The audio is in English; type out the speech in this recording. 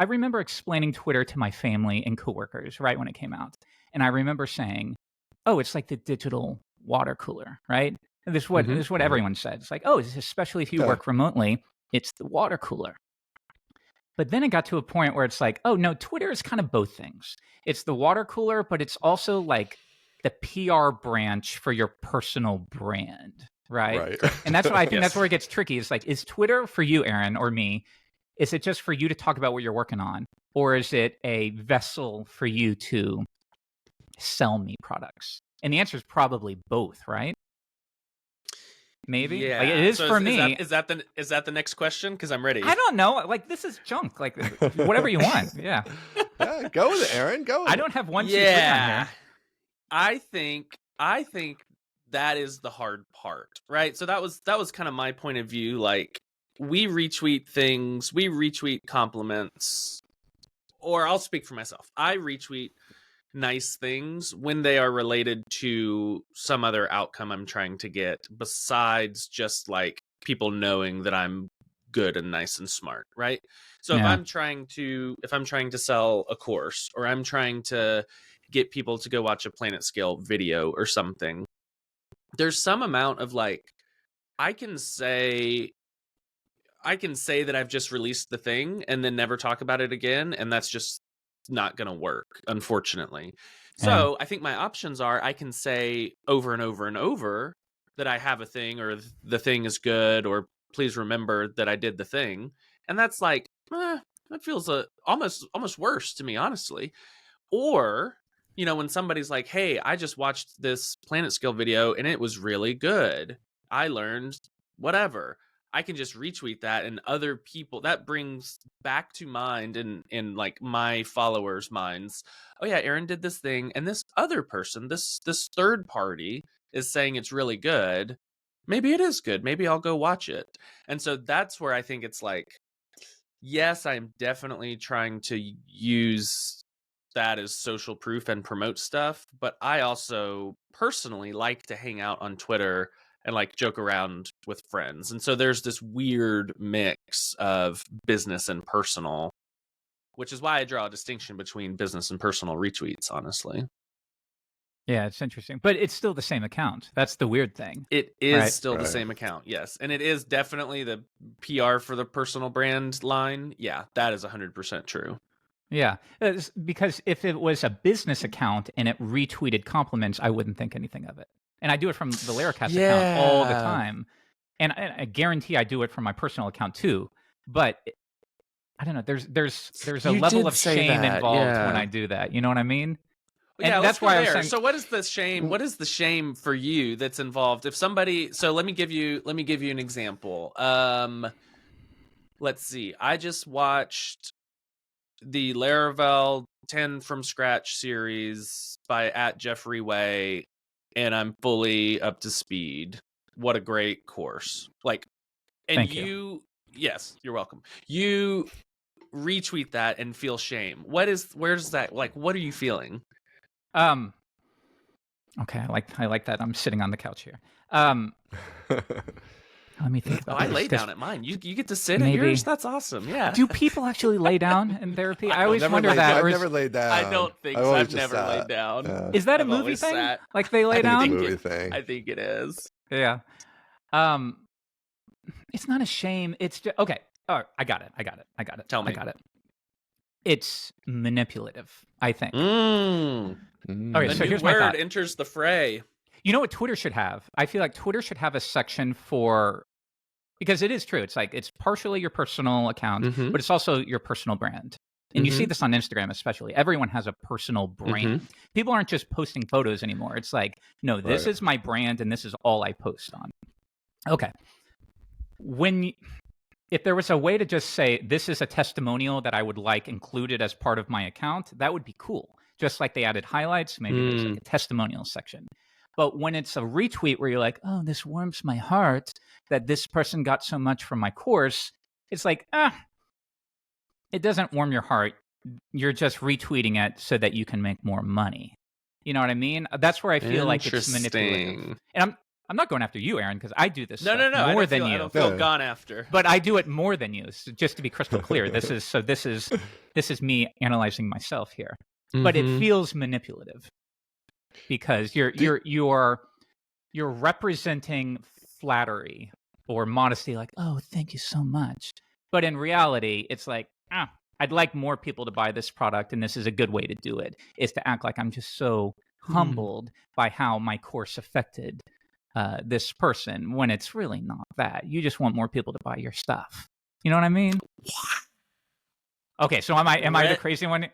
I remember explaining Twitter to my family and coworkers right when it came out. And I remember saying, "Oh, it's like the digital water cooler, right?" And this is what Mhm. everyone said. It's like, "Oh, especially if you Yeah. work remotely, it's the water cooler." But then it got to a point where it's like, "Oh, no, Twitter is kind of both things. It's the water cooler, but it's also like the PR branch for your personal brand." Right. Right. And that's what I think that's Yes. where it gets tricky. It's like, is Twitter for you, Aaron, or me? Is it just for you to talk about what you're working on? Or is it a vessel for you to sell me products? And the answer is probably both, right? Maybe. Like, it Yeah. is So for is me. that the next question? Because I'm ready. I don't know. Like, this is junk. Like, whatever you want. Yeah. Yeah, go with it, Aaron. Go with I it. don't have 1, 2, 3 on Yeah. here. I think that is the hard part, right? So that was kind of my point of view. Like, we retweet things, we retweet compliments, or I'll speak for myself. I retweet nice things when they are related to some other outcome I'm trying to get, besides just like people knowing that I'm good and nice and smart, right? So Yeah. if I'm trying to sell a course, or I'm trying to get people to go watch a Planet Scale video or something, there's some amount of like, I can say that I've just released the thing and then never talk about it again, and that's just not going to work, unfortunately. So I think my options are, I can say over and over and over that I have a thing, or the thing is good, or please remember that I did the thing. And that's like, that feels almost worse to me, honestly. Or, when somebody's like, "Hey, I just watched this Planet Scale video and it was really good. I learned whatever." I can just retweet that, and other people, that brings back to mind in like my followers' minds, "Oh yeah, Aaron did this thing, and this other person, this third party is saying it's really good. Maybe it is good. Maybe I'll go watch it." And so that's where I think it's like, yes, I'm definitely trying to use that as social proof and promote stuff, but I also personally like to hang out on Twitter and like joke around with friends. And so there's this weird mix of business and personal, which is why I draw a distinction between business and personal retweets, honestly. Yeah, it's interesting. But it's still the same account. That's the weird thing. It is Right. still the Right. same account, yes. And it is definitely the PR for the personal brand line. Yeah, that is 100% true. Yeah. Because if it was a business account and it retweeted compliments, I wouldn't think anything of it. And I do it from the Laracast account all the Yeah. time. And I guarantee I do it from my personal account too. But I don't know. There's a You level did of say shame that, involved when yeah. I do that. You know what I mean? And Yeah, that's let's go why I was there. saying. So what is the shame? What is the shame for you that's involved? If somebody, so let me give you an example. Let's see. I just watched the Laravel 10 from scratch series by @Jeffrey Way, and I'm fully up to speed. What a great course. Like, and Thank you. Yes, you're welcome. You retweet that and feel shame. Where's that, like, what are you feeling? Okay, I like that. I'm sitting on the couch here. Let me think Oh, about I this, lay 'cause down at mine. You get to sit at maybe- yours. That's awesome. Yeah. do people actually lay down in therapy? I always Never wonder laid that. down. or I've is- never laid down. I don't think so. always I've just never sat. laid down. Yeah. Is that a I've movie always thing? sat. Like they lay I think down? it's a movie thing. I think it is. Yeah. It's not a shame. It's just okay. All right, I got it. Tell me. I got it. It's manipulative, I think. Mm. Okay, A so new here's my word thought. enters the fray. You know what Twitter should have? I feel like Twitter should have a section for, because it is true. It's like it's partially your personal account, Mhm. but it's also your personal brand. And you see Mhm. this on Instagram especially. Everyone has a personal brand. People aren't just posting photos anymore. It's like, no, this Right. is my brand and this is all I post on. Okay. If there was a way to just say, this is a testimonial that I would like included as part of my account, that would be cool. Just like they added highlights, maybe there's like a testimonial section. But when it's a retweet where you're like, oh, this warms my heart that this person got so much from my course, it's like, it doesn't warm your heart. You're just retweeting it so that you can make more money. You know what I mean? That's where I feel like it's manipulative. Interesting. And I'm not going after you, Aaron, because I do this No, stuff no, no. more I than you. don't feel Yeah. gone after. But I do it more than you. So just to be crystal clear, this is me analyzing myself here. But it Mhm. feels manipulative because you're representing flattery or modesty, like, oh, thank you so much. But in reality, it's like, I'd like more people to buy this product, and this is a good way to do it, is to act like I'm just so humbled by how my course affected this person, when it's really not that. You just want more people to buy your stuff. You know what I mean? Okay, so am I the crazy one?